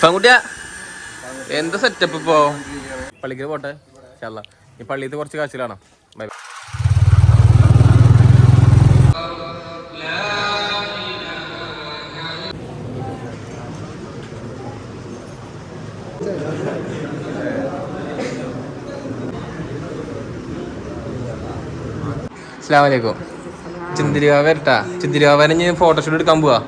പെൺകുട്ടിയാ എന്താ സെറ്റപ്പ് ഇപ്പോ? പള്ളിക്ക് പോട്ടെ ഈ പള്ളിയിൽ കുറച്ച് കാഴ്ചകളാണ്. ബൈ. അസ്സലാമലൈക്കും. ചിന്തിരിവാ വരട്ടാ. ചിന്തിരിവാവനെ ഞാൻ ഫോട്ടോഷൂട്ട് എടുക്കാൻ പോവാ.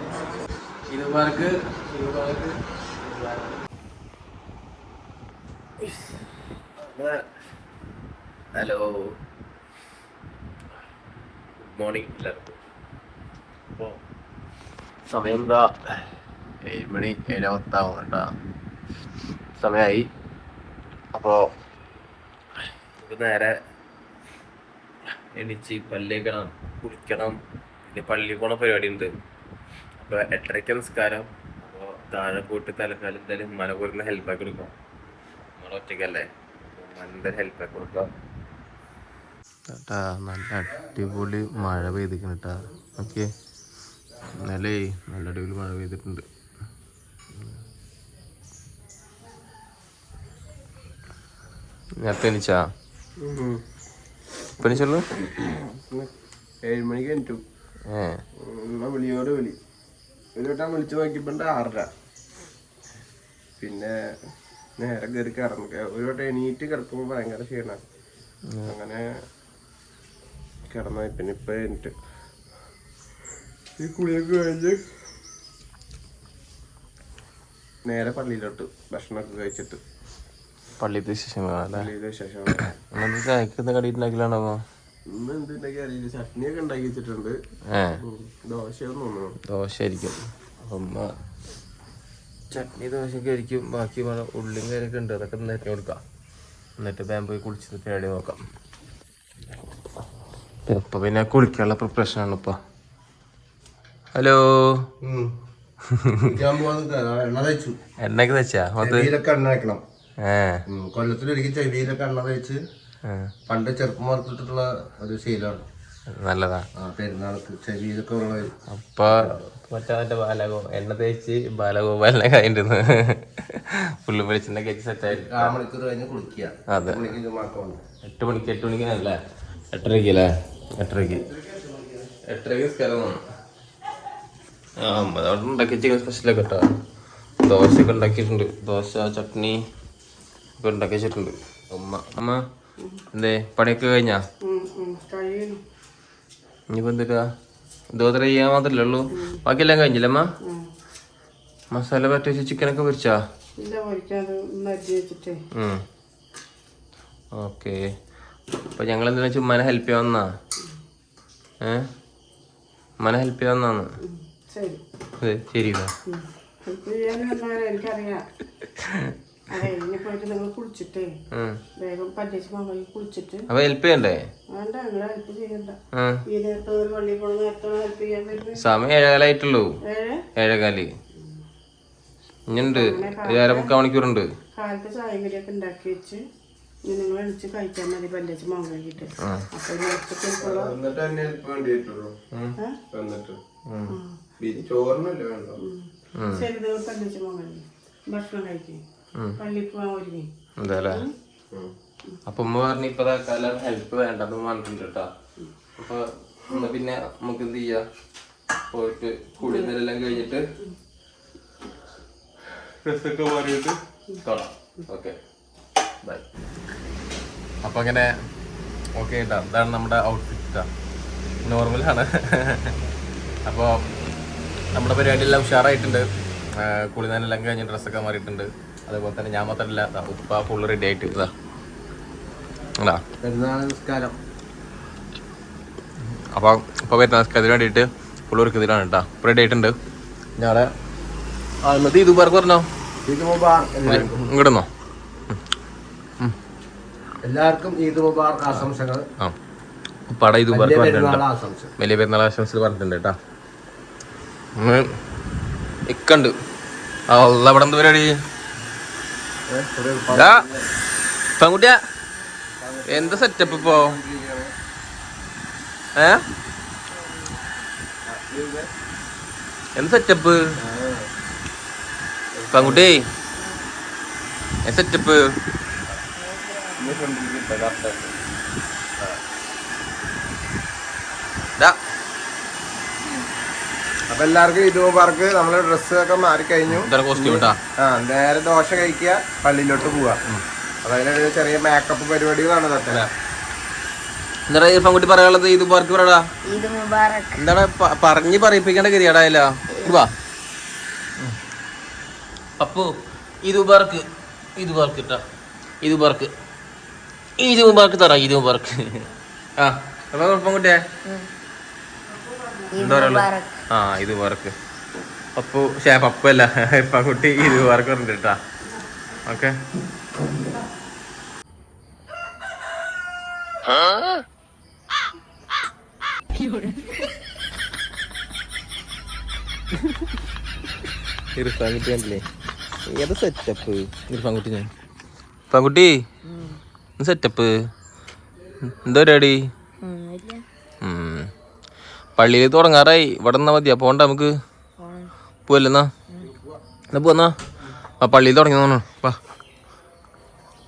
ഹലോ, ഗുഡ് മോർണിംഗ് എല്ലാവർക്കും. അപ്പോൾ സമയം എന്താ? 7 മണി 7:10 കേട്ടാ സമയമായി. അപ്പോൾ നമുക്ക് നേരെ എണീച്ച് പല്ലേക്കണം, കുളിക്കണം, പിന്നെ പള്ളിയിൽ പോണ പരിപാടി ഉണ്ട്. അപ്പോൾ 8:30 നിസ്കാരം. അപ്പോൾ താഴെ പോയിട്ട് തലക്കാലം എന്തായാലും മന പോരുന്ന ഹെൽപ്പാക്കി കൊടുക്കാം. നമ്മളെ ഒറ്റയ്ക്കല്ലേ, എന്തായാലും ഹെൽപ്പാക്കി കൊടുക്കാം കേട്ടാ. നല്ല അടിപൊളി മഴ പെയ്തിരിക്കണം കേട്ടാ. ഓക്കെ, ഇന്നലെ നല്ല അടിപൊളി മഴ പെയ്തിട്ടുണ്ട്. നേരത്തെ എണീച്ചാ? ഇപ്പം എണീച്ചുള്ളൂ? 7 മണിക്ക് എണീറ്റു. വിളിയോട് വിളി ഒരു വട്ടം വിളിച്ചു നോക്കിയപ്പോ 6:30. പിന്നെ നേരെ കയറി കിടന്നു. ഒരു വട്ടം എണീറ്റ് കിടക്കുമ്പോ ഭയങ്കര ക്ഷീണ. അങ്ങനെ കിടന്ന. പിന്നെ ഇപ്പൊ എണീറ്റ് ഈ കുളിയൊക്കെ കഴിഞ്ഞ് നേരെ പള്ളിയിലോട്ട് ഭക്ഷണമൊക്കെ കഴിച്ചിട്ട് പള്ളിയിലത്തെ വിശേഷങ്ങളാണ്. ഇന്ന് എന്തുണ്ടാക്കി അറിയില്ല. ചട്നിയൊക്കെ ഉണ്ടാക്കി വെച്ചിട്ടുണ്ട്. ദോശയൊന്നും തോന്നുന്നു. ദോശയായിരിക്കും. അമ്മ ചട്നി ദോശയൊക്കെ ആയിരിക്കും. ബാക്കി ഉള്ളിയും കാര്യമൊക്കെ ഉണ്ട്. അതൊക്കെ നേരത്തെ കൊടുക്കാം. എന്നിട്ട് വേഗം പോയി കുളിച്ചിട്ട് പേടി നോക്കാം. ഇപ്പൊ പിന്നെ കുളിക്കാനുള്ള പ്രിപ്പറേഷൻ ആണ് ഇപ്പൊ. ഹലോ, എണ്ണയൊക്കെ വെച്ചാ കൊല്ലത്തിലൊരിക്കൽ ചെവിയിലൊക്കെ എണ്ണ തേച്ച് പണ്ട് ചെറുപ്പം വളർത്തിട്ടുള്ള ഒരു ശീലമാണ്. നല്ലതാ. പെരുന്നാൾക്ക് ചെവിയിലൊക്കെ ഉള്ള. അപ്പൊ മറ്റേ എണ്ണ തേച്ച് ബാലഗോപാലിനെ കഴിഞ്ഞിരുന്നു. പുള്ളി വെളിച്ചെണ്ണ കഴിച്ച് സെറ്റായി 1/4 മണിക്കൂർ കഴിഞ്ഞ് കുളിക്കുക. അതെ, 8 മണിക്കല്ലേ? 8:30 8:30 സ്ഥലം. അവിടെ ഉണ്ടാക്കി ചിക്കൻ സ്പെഷ്യലൊക്കെ കേട്ടോ. ദോശയൊക്കെ ഉണ്ടാക്കിയിട്ടുണ്ട്. ദോശ ചട്നി ഒക്കെ ഉണ്ടാക്കി വെച്ചിട്ടുണ്ട് അമ്മ. എന്തേ പണിയൊക്കെ കഴിഞ്ഞാ? ഇനിയിപ്പോ എന്തിട്ടാ? ഇതുപോലെ ചെയ്യാൻ മാത്രല്ലേ ഉള്ളൂ? ബാക്കിയെല്ലാം കഴിഞ്ഞില്ല അമ്മ? മസാല പറ്റി വെച്ച് ചിക്കനൊക്കെ പൊരിച്ചാ? ഓക്കെ. അപ്പൊ ഞങ്ങൾ എന്തെങ്കിലും ചുമ്മാനെ ഹെൽപ്പ് ചെയ്യാൻ വന്നാ? മന ഹെൽപ്പ് ചെയ്യാൻ വന്നാന്ന്? ശരി. അപ്പൊ ഹെൽപ്പ് ചെയ്യണ്ടേ? സമയം 7:15 7:15. ഇനിയുണ്ട് 1.5 മണിക്കൂറുണ്ട്. കാലത്ത് ചായം കറിയൊക്കെ ഉണ്ടാക്കി വെച്ച് നിങ്ങൾ എണിച്ച് കഴിച്ചാൽ മതി. പല്ലേച്ച് മോൻ കഴിക്കിട്ട് ശരി. പല്ലേച്ച് മോൻ കഴിക്കും, ഭക്ഷണം കഴിക്കും, പള്ളിയിൽ പോകാൻ ഒരുങ്ങി. അതെല്ലേ? അപ്പൊ ഉമ്മ പറഞ്ഞു ഇപ്പൊ തൽക്കാലം ഹെൽപ്പ് വേണ്ടെന്ന് പറഞ്ഞിട്ടുണ്ട് കേട്ടോ. അപ്പൊ പിന്നെ നമുക്ക് എന്ത് ചെയ്യാ, പോയിട്ട് കുളിന്നെല്ലാം കഴിഞ്ഞിട്ട് ഡ്രസ്സൊക്കെ മാറിയിട്ട് കാണാം. Okay, bye. അപ്പൊ അങ്ങനെ ഓക്കെ കേട്ടോ. ഇതാണ് നമ്മുടെ ഔട്ട്ഫിറ്റ്. നോർമലാണ്. അപ്പോൾ നമ്മുടെ പരിപാടിയെല്ലാം ഉഷാറായിട്ടുണ്ട്. കുളിനെല്ലാം കഴിഞ്ഞ് ഡ്രസ്സൊക്കെ മാറിയിട്ടുണ്ട്. അതേപോലെ തന്നെ ഞാൻ മാത്രമല്ല, ഉപ്പ ഫുള്ള് റെഡി ആയിട്ട് ഇതാ നമസ്കാരം. അപ്പോൾ ഇപ്പോൾ വരുന്ന നമസ്കാരത്തിന് വേണ്ടിയിട്ട് ഫുള്ള് ഒരുക്കത്തിലാണ് കേട്ടോ. റെഡി ആയിട്ടുണ്ട്. ഞാളെ ഇന്നത്തെ ഇത് പേർക്ക് പറഞ്ഞോ, ഇങ്ങോട്ടൊന്നോ? എല്ലാവർക്കും ഈദ് മുബാറക് ആശംസകൾ. പട ഇത് പേർക്ക് പറഞ്ഞിട്ടുണ്ട്. വലിയ പെരുന്നാൾ ആശംസകൾ പറഞ്ഞിട്ടുണ്ട് കേട്ടോ. ഇക്കണ്ട് അവിടെ എന്ത് പരിപാടി? പെൺകുട്ടിയാ എന്താ സെറ്റപ്പ് ഇപ്പോ? എന്ത് സെറ്റപ്പ് പെൺകുട്ടി? സെറ്റപ്പ്. അപ്പൊ എല്ലാവർക്കും ഇത് മുബാറക്ക് നമ്മളെ ഡ്രസ്സ് ഒക്കെ മാറിക്കഴിഞ്ഞു. നേരെ ദോശ കഴിക്കുക, പള്ളിയിലോട്ട് പോവാ. അപ്പൊ അതിനൊരു ചെറിയ മേക്കപ്പ് പരിപാടികളാണ് ഇതൊക്കെ. എന്താ ഇർഫാൻകുട്ടി പറയാനുള്ളത്? ഈദ് മുബാറക്ക് പറയടാ. എന്താണ് പറഞ്ഞ് പറയിപ്പിക്കേണ്ട ഗതിയാടായല്ലോ. വാ അപ്പു, ഈദ് മുബാറക്ക്. ഈദ് മുബാറക്ക് ഇട്ടാ. ഈദ് മുബാറക്ക്. ഈദ് മുബാറക്ക് തറ. ഈദ് മുബാറക്ക്. ആ അപ്പൊ ഇർഫാൻകുട്ടിയെ എന്താ പറയുള്ളൂ? ആ ഈദ് മുബാറക്ക്. പപ്പു പപ്പല്ല, ഇർഫാൻകുട്ടി ഈദ് മുബാറക്ക് പറഞ്ഞിട്ട് കേട്ടാ. ഓക്കെ. ഇർഫാൻകുട്ടി കണ്ടില്ലേ ഏത് സെറ്റപ്പ്? ഇർഫാൻകുട്ടി ഇർഫാൻകുട്ടി സെറ്റപ്പ്. എന്താ പരിപാടി? പള്ളിയിൽ തുടങ്ങാറായി. ഇവിടെ നിന്നാ മതിയാ? പോണ്ട നമുക്ക് പോവല്ലെന്നാ? എന്നാ പോന്നാ. ആ പള്ളിയിൽ തുടങ്ങി തോന്നണം. വാ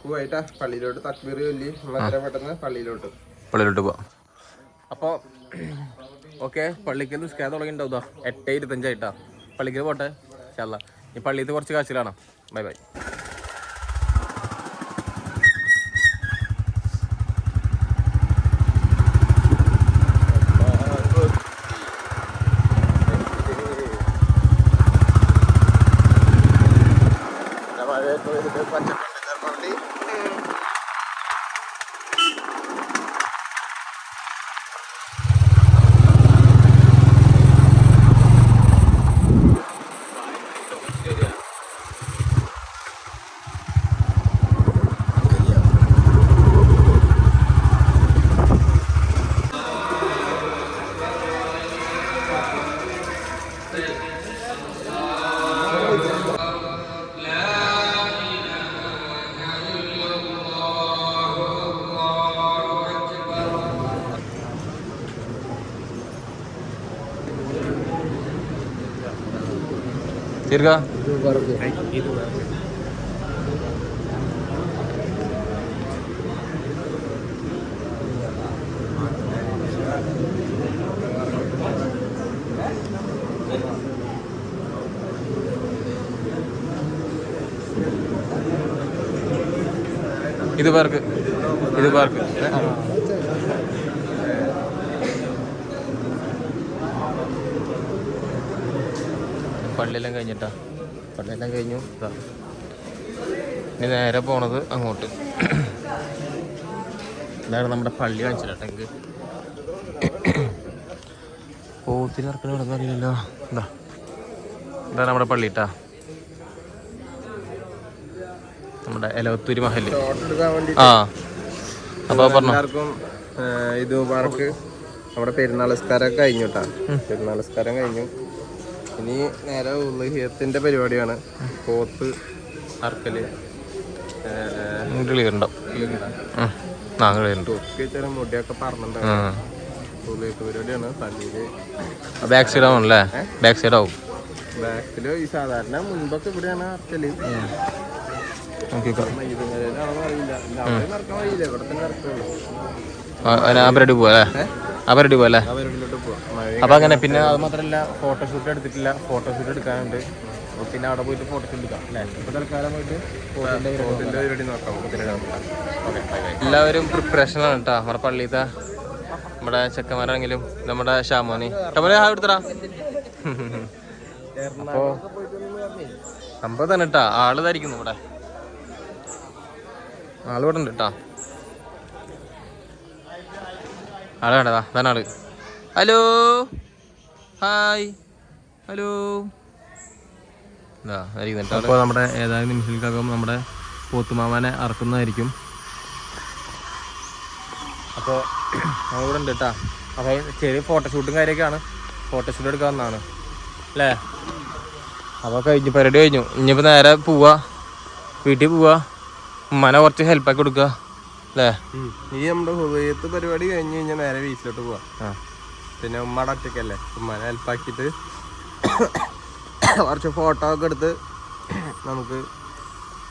പോയിട്ടാ പള്ളിയിലോട്ട് തക്ബീർ ചൊല്ലി പെട്ടെന്ന് പള്ളിയിലോട്ട് പോവാം. അപ്പോൾ ഓക്കെ, പള്ളിക്ക് നിസ്കാരം തുടങ്ങിയിട്ടുണ്ടാവുക 8:25 പള്ളിക്ക് പോട്ടെ. ഇൻഷാല്ലാ ഈ പള്ളിയിൽ കുറച്ച് കാശിലാണ്. Bye bye. തീർക്ക. ഇത് പാർക്ക്. പള്ളിയെല്ലാം കഴിഞ്ഞിട്ടാ. പള്ളിയെല്ലാം കഴിഞ്ഞു. ഇനി നേരെ പോണത് അങ്ങോട്ട്. ഇതാണ് നമ്മുടെ പള്ളി കാണിച്ചിട്ടെങ്കിൽ പോത്തിന് ഇറക്കണ ഇവിടെ അറിയില്ലല്ലോ. ഇതാണ് നമ്മുടെ പള്ളി കേട്ടാ. നമ്മുടെ എലവത്തൂര് മഹല്. ആ അപ്പൊ എല്ലാവർക്കും ഇത് മുബാറക്ക്. നമ്മുടെ പെരുന്നാൾ നിസ്കാരം കഴിഞ്ഞു കേട്ടാ. പെരുന്നാൾ നിസ്കാരം കഴിഞ്ഞു. ഇനി നേരെ ഉള്ഹിയത്തിന്റെ പരിപാടിയാണ്. പോത്ത് അറക്കല്. മുടിയൊക്കെ പറഞ്ഞിട്ടുണ്ടാവും. ഉള്ഹിയത്ത് പരിപാടിയാണ് പള്ളിയില്. ബാക്ക് സൈഡ് ആവുമല്ലേ? ബാക്ക് സൈഡ് ആവും. ബാക്കില് ഈ സാധാരണ മുൻപൊക്കെ ഇവിടെയാണ് അറക്കല്. അവരുടെ പോവല്ലേ? അവരുടെ പോവല്ലേ? അപ്പൊ അങ്ങനെ. പിന്നെ അത് മാത്രമല്ല, ഫോട്ടോഷൂട്ട് എടുത്തിട്ടില്ല. ഫോട്ടോഷൂട്ട് എടുക്കാനുണ്ട്. പിന്നെ അവിടെ പോയിട്ട് ഫോട്ടോഷൂട്ട് എടുക്കാം അല്ലേ? ഇപ്പൊ തൽക്കാലം പോയിട്ട് പരിപാടി നോക്കാം. എല്ലാവരും പ്രിപ്പറേഷനാണ് കേട്ടോ. നമ്മുടെ പള്ളിയിലത്തെ നമ്മുടെ ചെക്കന്മാരാണെങ്കിലും നമ്മുടെ ഷാമോനി എടുത്തടാ. അപ്പോ സംഭവം തന്നെ കേട്ടാ. ആള് ധരിക്കുന്നു ഇവിടെ. ആള് ഇവിടെ ഉണ്ട് കേട്ടാ. ആള് വേണ്ടതാ. അതാണ് ആള്. Hello hi hello. അപ്പോൾ നമ്മുടെ ഏതാനും നിമിഷങ്ങൾക്കകം നമ്മുടെ പോത്തുമാമനെ അറക്കുന്നതായിരിക്കും. അപ്പോൾ നമ്മളിവിടെ ഉണ്ട് കേട്ടാ. അപ്പോൾ ചെറിയ ഫോട്ടോഷൂട്ടും കാര്യമൊക്കെയാണ്. ഫോട്ടോഷൂട്ട് എടുക്കാൻ വന്നതാണ് അല്ലേ? അപ്പോൾ കഴിഞ്ഞു, പരിപാടി കഴിഞ്ഞു. ഇനിയിപ്പോൾ നേരെ പോവാ, വീട്ടിൽ പോവാ. ഉമ്മനെ കുറച്ച് ഹെൽപ്പാക്കി കൊടുക്കുക അല്ലേ? ഇനി നമ്മുടെ ഹുദയത്ത് പരിപാടി കഴിഞ്ഞ് കഴിഞ്ഞാൽ നേരെ വീട്ടിലോട്ട് പോവാം. പിന്നെ ഉമ്മയുടെ ഒറ്റയ്ക്കല്ലേ, ഉമ്മനെ ഹെൽപ്പാക്കിയിട്ട് കുറച്ച് ഫോട്ടോ ഒക്കെ എടുത്ത് നമുക്ക്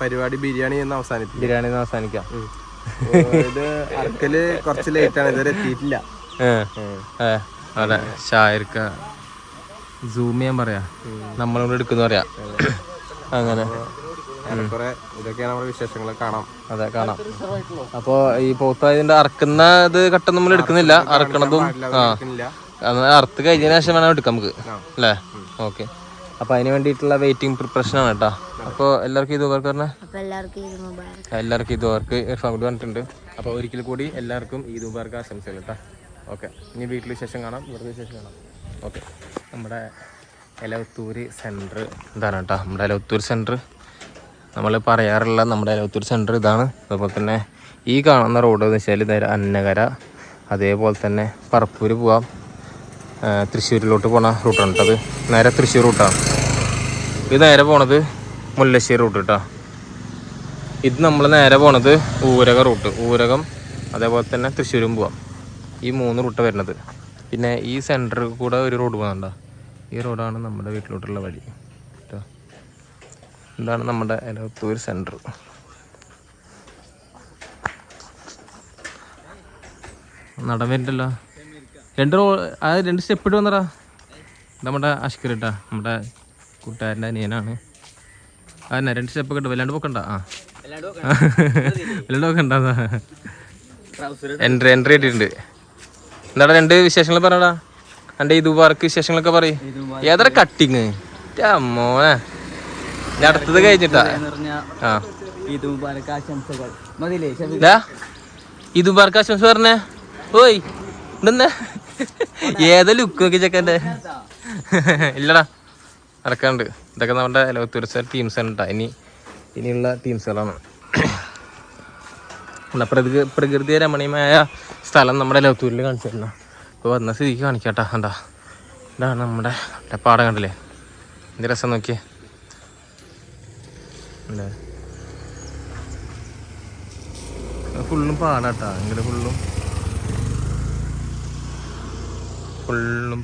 പരിപാടി ബിരിയാണി എന്ന് അവസാനിപ്പിക്കും. ബിരിയാണി അവസാനിക്കാം. ഇത് അറക്കല് കുറച്ച് ലേറ്റ് ആണ്, ഇതുവരെ എത്തിയിട്ടില്ല. അതെ, ഷായർക്ക സൂം ചെയ്യാൻ പറയാ, നമ്മളോട് എടുക്കുന്ന പറയാ. അങ്ങനെ ഇതൊക്കെയാണ് നമ്മുടെ വിശേഷങ്ങൾ. കാണാം. അതെ, കാണാം. അപ്പൊ ഈ പോത്തായതിന്റെ അറക്കുന്ന ഇത് ഘട്ടം നമ്മൾ എടുക്കുന്നില്ല, അറക്കണതും അറുത്ത് കഴിഞ്ഞതിന് ശേഷം വേണം എടുക്കാം നമുക്ക് അല്ലേ? ഓക്കെ. അപ്പൊ അതിന് വേണ്ടിയിട്ടുള്ള വെയിറ്റിംഗ് പ്രിപ്പറേഷൻ ആണ് കേട്ടോ. അപ്പൊ എല്ലാവർക്കും ഇത് വർക്ക് പറഞ്ഞ എല്ലാവർക്കും ഇത് വർക്ക് ഇർഫാൻ കൂടി പറഞ്ഞിട്ടുണ്ട്. അപ്പൊ ഒരിക്കൽ കൂടി എല്ലാവർക്കും ഈദ് മുബാർക്ക് ആശംസകൾ കേട്ടോ. ഓക്കെ, ഇനി വീട്ടിൽ വിശേഷം കാണാം, ഇവിടുത്തെ വിശേഷം കാണാം. ഓക്കെ, നമ്മുടെ എലവത്തൂര് സെൻറ്റർ ഇതാണ് കേട്ടോ. നമ്മുടെ എലവത്തൂർ സെൻറ്റർ നമ്മൾ പറയാറുള്ള നമ്മുടെ എലവത്തൂർ സെൻറ്റർ ഇതാണ്. അതുപോലെ തന്നെ ഈ കാണുന്ന റോഡ് എന്ന് വെച്ചാൽ നേരെ അന്നകര, അതേപോലെ തന്നെ പറപ്പൂർ പോവാം, തൃശ്ശൂരിലോട്ട് പോണ റൂട്ടാണ് കേട്ടോ. അത് നേരെ തൃശ്ശൂർ റൂട്ടാണ്. ഇത് നേരെ പോണത് മുല്ലശ്ശേരി റൂട്ട് കേട്ടോ. ഇത് നമ്മൾ നേരെ പോണത് ഊരകം റൂട്ട്, ഊരകം അതേപോലെ തന്നെ തൃശ്ശൂരും പോവാം. ഈ 3 റൂട്ട് വരുന്നത്. പിന്നെ ഈ സെൻറ്ററിൽ കൂടെ ഒരു റോഡ് പോകുന്നുണ്ടോ, ഈ റോഡാണ് നമ്മുടെ വീട്ടിലോട്ടുള്ള വഴി കേട്ടോ. ഇതാണ് നമ്മുടെ എലവത്തൂർ സെൻറ്റർ. നടൻ വരുന്നുണ്ടല്ലോ. 2 സ്റ്റെപ്പ് ഇട്ട് വന്നടാ. നമ്മുടെ അഷ്കർ കേട്ടാ, നമ്മുടെ കൂട്ടുകാരൻ്റെ അനിയനാണ്. അതന്നെ 2 സ്റ്റെപ്പ് ഒക്കെ ഇട്ട് വല്ലാണ്ട് പോക്കണ്ട. വല്ലാണ്ട് പോക്കണ്ട. എൻട്രി ഇട്ടിട്ടുണ്ട്. എന്താടാ 2 വിശേഷങ്ങൾ പറയടാ. എൻ്റെ ഈദ് മുബാർക്ക് വിശേഷങ്ങളൊക്കെ പറയും. ഏതാ കട്ടിങ് മോനെ, അടുത്തത് കഴിഞ്ഞിട്ടാ. ഈദ് മുബാർക്ക് ആശംസ പറഞ്ഞേ. ഓയ് ഇതെന്താ ഏതാ ലുക്ക് നോക്കി ചെക്കൻ്റെ? ഇല്ലടാ, നടക്കാണ്ട്. ഇതൊക്കെ നമ്മുടെ എലവത്തൂർ ടീംസാണ് കേട്ടോ. ഇനിയുള്ള ടീംസുകളാണ്. പ്രകൃതി രമണീയമായ സ്ഥലം നമ്മുടെ എലവത്തൂരിൽ കാണിച്ചു തരണം. ഇപ്പോൾ വന്ന സ്ഥിതിക്ക് കാണിക്കാട്ടാ. കണ്ടാ, ഇതാണ് നമ്മുടെ പാടം. കണ്ടില്ലേ എന്ത് രസം നോക്കിയേ. അല്ലേ, ഫുള്ളും പാടാട്ടാ. ഇങ്ങനെ ഫുള്ളും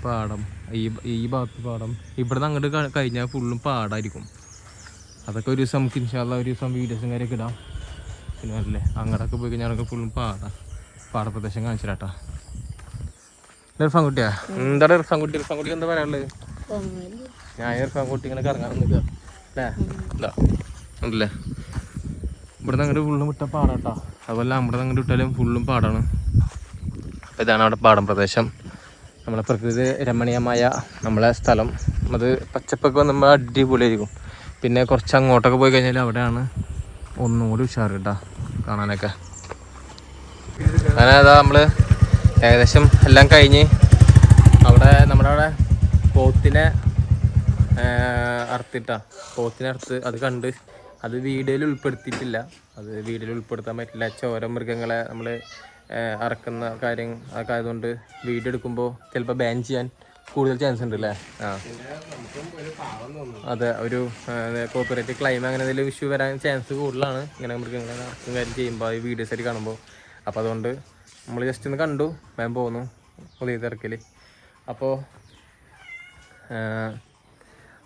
പാടം. ഈ ഭാഗത്ത് പാടം. ഇവിടുന്ന് അങ്ങോട്ട് കഴിഞ്ഞാൽ ഫുള്ളും പാടായിരിക്കും. അതൊക്കെ ഒരു ദിവസം നമുക്ക് ഇൻഷാ അല്ലാഹ് ഒരു ദിവസം വീഡിയോസും കാര്യമൊക്കെ ഇടാം. പിന്നെ അല്ലേ അങ്ങോട്ടൊക്കെ പോയി കഴിഞ്ഞാൽ അതൊക്കെ ഫുള്ളും പാടപ്രദേശം കാണിച്ചിട്ടാ. ഇർഫാൻകുട്ടിയാ, എന്താണ് ഇർഫാൻകുട്ടിക്ക് എന്താ പറയാനുള്ളത്? ഞാൻ ഇർഫാൻകുട്ടി ഇങ്ങനെ കറങ്ങാൻ നിൽക്കുക അല്ലേ? എന്താ ഉണ്ടല്ലേ, ഇവിടുന്ന് അങ്ങോട്ട് ഫുള്ളും വിട്ട പാടാട്ടാ. അതുപോലെ നമ്മുടെ അങ്ങോട്ട് വിട്ടാലും ഫുള്ളും പാടാണ്. ഇതാണ് അവിടെ പാടം പ്രദേശം. നമ്മളെ പ്രകൃതി രമണീയമായ നമ്മളെ സ്ഥലം. അത് പച്ചപ്പൊക്കെ വന്നുമ്പോൾ അടിപൊളിയായിരിക്കും. പിന്നെ കുറച്ച് അങ്ങോട്ടൊക്കെ പോയി കഴിഞ്ഞാൽ അവിടെയാണ് ഒന്നുകൂടി ഉഷാറ് കേട്ടോ കാണാനൊക്കെ. അങ്ങനെ അതാ നമ്മൾ ഏകദേശം എല്ലാം കഴിഞ്ഞ് നമ്മുടെ അവിടെ പോത്തിനെ അറുത്ത് അത് കണ്ട് അത് വീഡിയോയിൽ ഉൾപ്പെടുത്തിയിട്ടില്ല. അത് വീഡിയോയിൽ ഉൾപ്പെടുത്താൻ പറ്റില്ല. ചോര മൃഗങ്ങളെ നമ്മൾ അറക്കുന്ന കാര്യം അതൊക്കെ ആയതുകൊണ്ട് വീഡിയോ എടുക്കുമ്പോൾ ചിലപ്പോൾ ബാൻ ചെയ്യാൻ കൂടുതൽ ചാൻസ് ഉണ്ട് അല്ലേ? അതെ, ഒരു കോപ്പറേറ്റ് ക്ലൈം അങ്ങനെ എന്തെങ്കിലും ഇഷ്യൂ വരാൻ ചാൻസ് കൂടുതലാണ് ഇങ്ങനെ മൃഗങ്ങളെ അറക്കും കാര്യം ചെയ്യുമ്പോൾ ഈ വീഡിയോസ് ആയിട്ട് കാണുമ്പോൾ. അപ്പോൾ അതുകൊണ്ട് നമ്മൾ ജസ്റ്റ് ഒന്ന് കണ്ടു വേഗം പോന്നു പുതിയ തിരക്കിൽ. അപ്പോൾ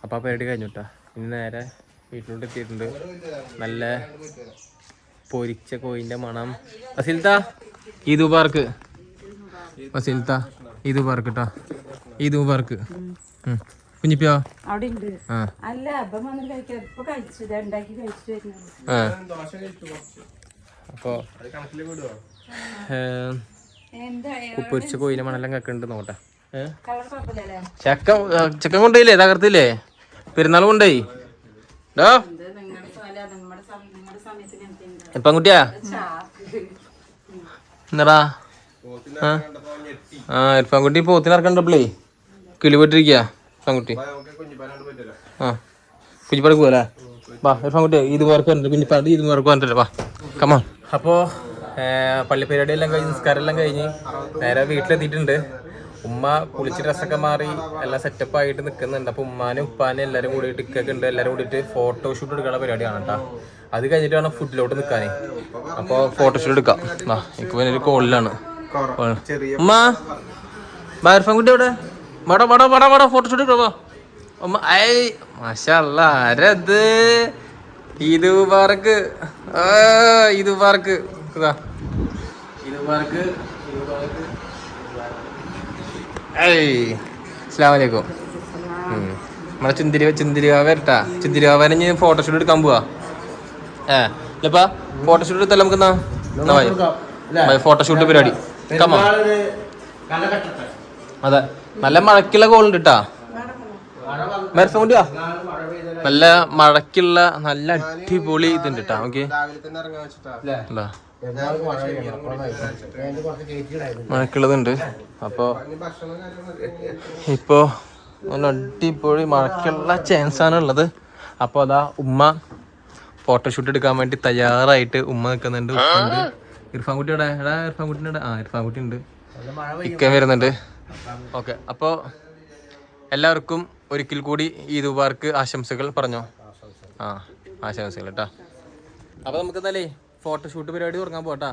ആ പരിപാടി കഴിഞ്ഞിട്ടാ. ഇനി നേരെ വീട്ടിലോട്ട് എത്തിയിട്ടുണ്ട്. നല്ല പൊരിച്ച കോയിൻ്റെ മണം. ഫസിൽത്ത ഈദ് മുബാർക്ക്. ഫസിൽത്ത ഈദ് മുബാർക്ക് കേട്ടോ. ഈദ് മുബാർക്ക്. കുഞ്ഞിപ്പിയോ അപ്പോൾ പൊരിച്ച കോയിൻ്റെ മണെല്ലാം കേൾക്കുന്നുണ്ട്. നോട്ടെ, ചെക്കൻ കൊണ്ടുപോയില്ലേ? തകർത്തില്ലേ? പെരുന്നാൾ കൊണ്ടുപോയി. ഇപ്പം കുട്ടിയാ എന്നടാ. ഇർഫാൻകുട്ടി പോത്തിന് ഇറക്കണ്ടപ്പോളേ കിളിപെട്ടിരിക്കുക. ഇർഫാൻകുട്ടി കുഞ്ഞിപ്പാടക്ക് പോകല്ലേ? വാ ഇർഫാൻകുട്ടി ഈദ് മുബാർക്ക് പറഞ്ഞിട്ട് കുഞ്ഞിപ്പാട് ഈദ് മുബാർക്ക് പറഞ്ഞിട്ടല്ലേ? വാ കമാ. അപ്പോൾ പള്ളിപ്പരിപാടി എല്ലാം കഴിഞ്ഞ് നിസ്കാരം എല്ലാം കഴിഞ്ഞ് നേരെ വീട്ടിലെത്തിയിട്ടുണ്ട്. ഉമ്മ കുളിച്ച് ഡ്രസ്സൊക്കെ മാറി എല്ലാം സെറ്റപ്പ് ആയിട്ട് നിൽക്കുന്നുണ്ട്. അപ്പോൾ ഉമ്മാനും ഉപ്പാനും എല്ലാവരും കൂടിയിട്ട് ഇക്കൊക്കെ ഉണ്ട്. എല്ലാവരും കൂടിയിട്ട് ഫോട്ടോഷൂട്ട് എടുക്കാനുള്ള പരിപാടിയാണ് കേട്ടോ. അത് കഴിഞ്ഞിട്ട് വേണം ഫുഡിലോട്ട് നിൽക്കാനേ. അപ്പോൾ ഫോട്ടോഷൂട്ട് എടുക്കാം. എനിക്ക് പിന്നെ ഒരു കോളിലാണ്. ഉമ്മ ബാർഫാൻകുട്ടി അവിടെ ഫോട്ടോഷൂട്ട് എടുക്കാം. ഉമ്മ മാഷാ അല്ലാ, ആരത് ഈദ് മുബാറക്ക്. ഈദ് മുബാറക്ക്. ഈദ് മുബാറക്ക്. അസ്സലാമു അലൈക്കും. നമ്മളെ ചുന്തിരിവാവ വരട്ടാ. ചുന്തിരിവാവനെ ഞാൻ ഫോട്ടോഷൂട്ട് എടുക്കാൻ പോവാ. ഇല്ലപ്പാ ഫോട്ടോഷൂട്ട് എടുത്തല്ല നമുക്ക് ഫോട്ടോഷൂട്ട് പരിപാടി. അതെ നല്ല മഴക്കുള്ള കോളുണ്ട് കേട്ടാ. മരസൗണ്ടിയാ നല്ല മഴക്കുള്ള നല്ല അടിപൊളി ഇതുണ്ട് കേട്ടാ. ഓക്കെ മഴക്കുള്ളതുണ്ട്. അപ്പൊ ഇപ്പോ നല്ല അടിപൊളി മഴക്കുള്ള ചാൻസ് ആണ് ഉള്ളത്. അപ്പൊ അതാ ഉമ്മ ഫോട്ടോഷൂട്ട് എടുക്കാൻ വേണ്ടി തയ്യാറായിട്ട് ഉമ്മ നിൽക്കുന്നുണ്ട്. ഇർഫാൻ കുട്ടിയുടെ ഇർഫാൻ കുട്ടിയുടെ ഇർഫാൻ കുട്ടി ഉണ്ട്. ഇക്ക വരുന്നുണ്ട്. ഓക്കെ അപ്പോൾ എല്ലാവർക്കും ഒരിക്കൽ കൂടി ഈദ് മുബാറക്ക് ആശംസകൾ പറഞ്ഞോ. ആശംസകൾ കേട്ടാ. അപ്പോൾ നമുക്ക് എന്തായാലേ ഫോട്ടോഷൂട്ട് പരിപാടി തുടങ്ങാൻ പോട്ടാ.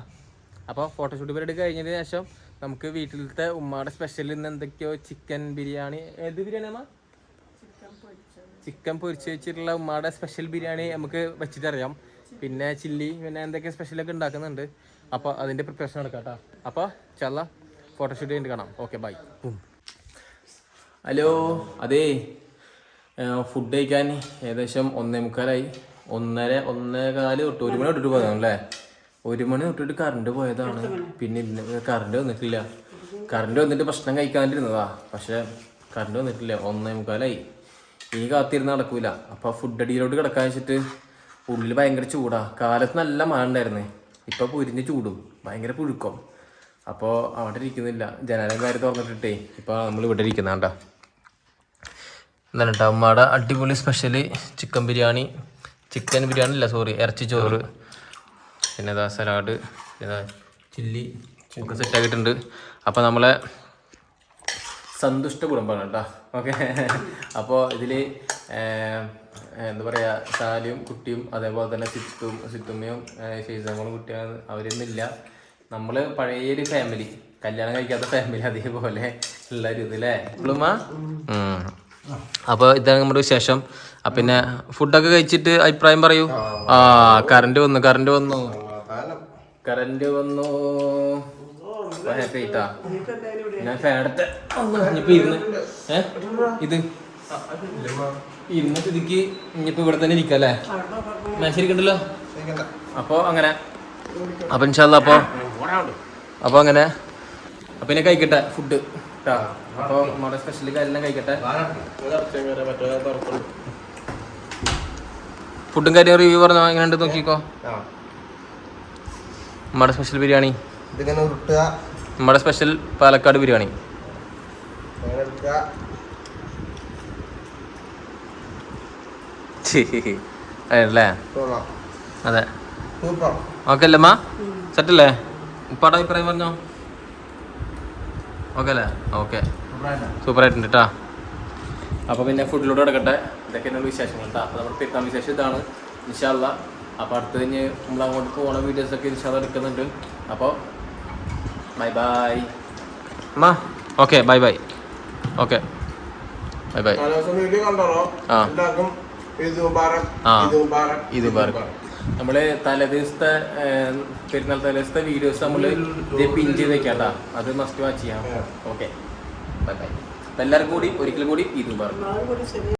അപ്പോൾ ഫോട്ടോഷൂട്ട് പരിപാടി കഴിഞ്ഞതിന് ശേഷം നമുക്ക് വീട്ടിലത്തെ ഉമ്മയുടെ സ്പെഷ്യൽ ഇന്ന് എന്തൊക്കെയോ ചിക്കൻ ബിരിയാണി. ഏത് ബിരിയാണിയാ? ചിക്കൻ പൊരിച്ച് വെച്ചിട്ടുള്ള ഉമ്മയുടെ സ്പെഷ്യൽ ബിരിയാണി നമുക്ക് വെച്ചിട്ടറിയാം. പിന്നെ ചില്ലി പിന്നെ എന്തൊക്കെ സ്പെഷ്യലൊക്കെ ഉണ്ടാക്കുന്നുണ്ട്. അപ്പോൾ അതിൻ്റെ പ്രിപ്പറേഷൻ എടുക്കാം കേട്ടോ. അപ്പോൾ ചല്ല ഫോട്ടോഷൂട്ട് കഴിഞ്ഞിട്ട് കാണാം. Okay by. ഹലോ. അതേ ഫുഡ് കഴിക്കാൻ ഏകദേശം 1:45 1:15 തൊട്ട് 1 മണി തൊട്ടിട്ട് പോയതാണ് അല്ലേ. 1 മണി തൊട്ടിട്ട് കറണ്ട് പോയതാണ്. പിന്നെ കറണ്ട് വന്നിട്ടില്ല. കറണ്ട് വന്നിട്ട് ഭക്ഷണം കഴിക്കാണ്ടിരുന്നതാ. പക്ഷെ കറണ്ട് വന്നിട്ടില്ല. 1:45 ഇനി കാത്തിരുന്ന് നടക്കൂല. അപ്പോൾ ഫുഡ് അടിയിലോട്ട് കിടക്കാൻ വെച്ചിട്ട് ഉള്ളിൽ ഭയങ്കര ചൂടാ. കാലത്ത് നല്ല മഴ ഉണ്ടായിരുന്നേ. ഇപ്പോൾ പൊരിഞ്ഞ് ചൂടും ഭയങ്കര പുഴുക്കം. അപ്പോൾ അവിടെ ഇരിക്കുന്നില്ല. ജനലും കാര്യം തുറന്നിട്ടിട്ടേ ഇപ്പോൾ നമ്മൾ ഇവിടെ ഇരിക്കുന്നാണ്ടാ. എന്താണ് കേട്ടോ ഉമ്മയുടെ അടിപൊളി special chicken biryani. Chicken biryani അല്ല സോറി ഇറച്ചി ചോറ്. പിന്നെ ഇതാ സലാഡ് പിന്നെ ചില്ലി ഒക്കെ സെറ്റാക്കിയിട്ടുണ്ട്. അപ്പോൾ നമ്മളെ സന്തുഷ്ട കുടുംബമാണ് കേട്ടോ. ഓക്കെ. അപ്പോൾ ഇതിൽ എന്താ പറയുക സാലിയും കുട്ടിയും അതേപോലെ തന്നെ സിത്തുമ്മയും ഷെയ്സങ്ങളും കുട്ടിയും അവരൊന്നുമില്ല. നമ്മൾ പഴയൊരു ഫാമിലി, കല്യാണം കഴിക്കാത്ത ഫാമിലി അതേപോലെ ഉള്ള ഒരു ഇതില്ലേ ഇപ്പോഴും. അപ്പോൾ ഇതാണ് നമ്മുടെ വിശേഷം. പിന്നെ ഫുഡൊക്കെ കഴിച്ചിട്ട് അഭിപ്രായം പറയൂ. കറണ്ട് വന്നു ഹാപ്പി ആയിട്ടാ. ഞാൻ ഫാനത്തെ ഇനിയിപ്പോൾ ഇത് ഇരുന്ന് സ്ഥിതിക്ക് ഇനിയിപ്പോൾ ഇവിടെ തന്നെ ഇരിക്കാം അല്ലേ. ശരിക്കണ്ടല്ലോ. അപ്പോൾ അങ്ങനെ അപ്പം ഇൻഷാല്ലാ അപ്പോൾ അങ്ങനെ അപ്പം ഇനി കഴിക്കട്ടെ ഫുഡ് കേട്ടോ. അപ്പോൾ നമ്മുടെ സ്പെഷ്യൽ കാര്യമെല്ലാം കഴിക്കട്ടെ. ഫുഡും കാര്യം റിവ്യൂ പറഞ്ഞോ എങ്ങനെയുണ്ട് നോക്കിക്കോ. നമ്മുടെ സ്പെഷ്യൽ ബിരിയാണി, നമ്മുടെ സ്പെഷ്യൽ പാലക്കാട് ബിരിയാണി. അല്ലേ അതെ. ഓക്കെ അല്ലേ അമ്മ? സെറ്റല്ലേ? ഉപ്പാടെ അഭിപ്രായം പറഞ്ഞോ. ഓക്കെ അല്ലേ? ഓക്കെ സൂപ്പറായിട്ടുണ്ട് കേട്ടോ. അപ്പോൾ പിന്നെ ഫുഡിലൂടെ കിടക്കട്ടെ. ഇതൊക്കെയാണ് വിശേഷങ്ങൾ കേട്ടോ. അപ്പോൾ നമ്മുടെ പെരുന്നാൾ വിശേഷം ഇതാണ് ഇൻഷാ അല്ലാ. അപ്പോൾ അടുത്ത് കഴിഞ്ഞ് നമ്മൾ അങ്ങോട്ട് പോകുന്ന വീഡിയോസൊക്കെ ഇൻഷാ അല്ലാ എടുക്കുന്നുണ്ട്. അപ്പോൾ ബൈ ബൈ അമ്മ. Okay bye bye. Okay bye bye. Eid Mubarak. നമ്മള് തലേദിവസത്തെ പെരുന്നാൾ തലേദിവസത്തെ വീഡിയോസ് നമ്മൾ ഇത് പിൻ ചെയ്ത് വെക്കാട്ടാ. അത് മസ്റ്റ് വാച്ച് ചെയ്യാം. Okay bye bye. എല്ലാവർക്കും കൂടി ഒരിക്കൽ കൂടി ഈദ് മുബാറക്.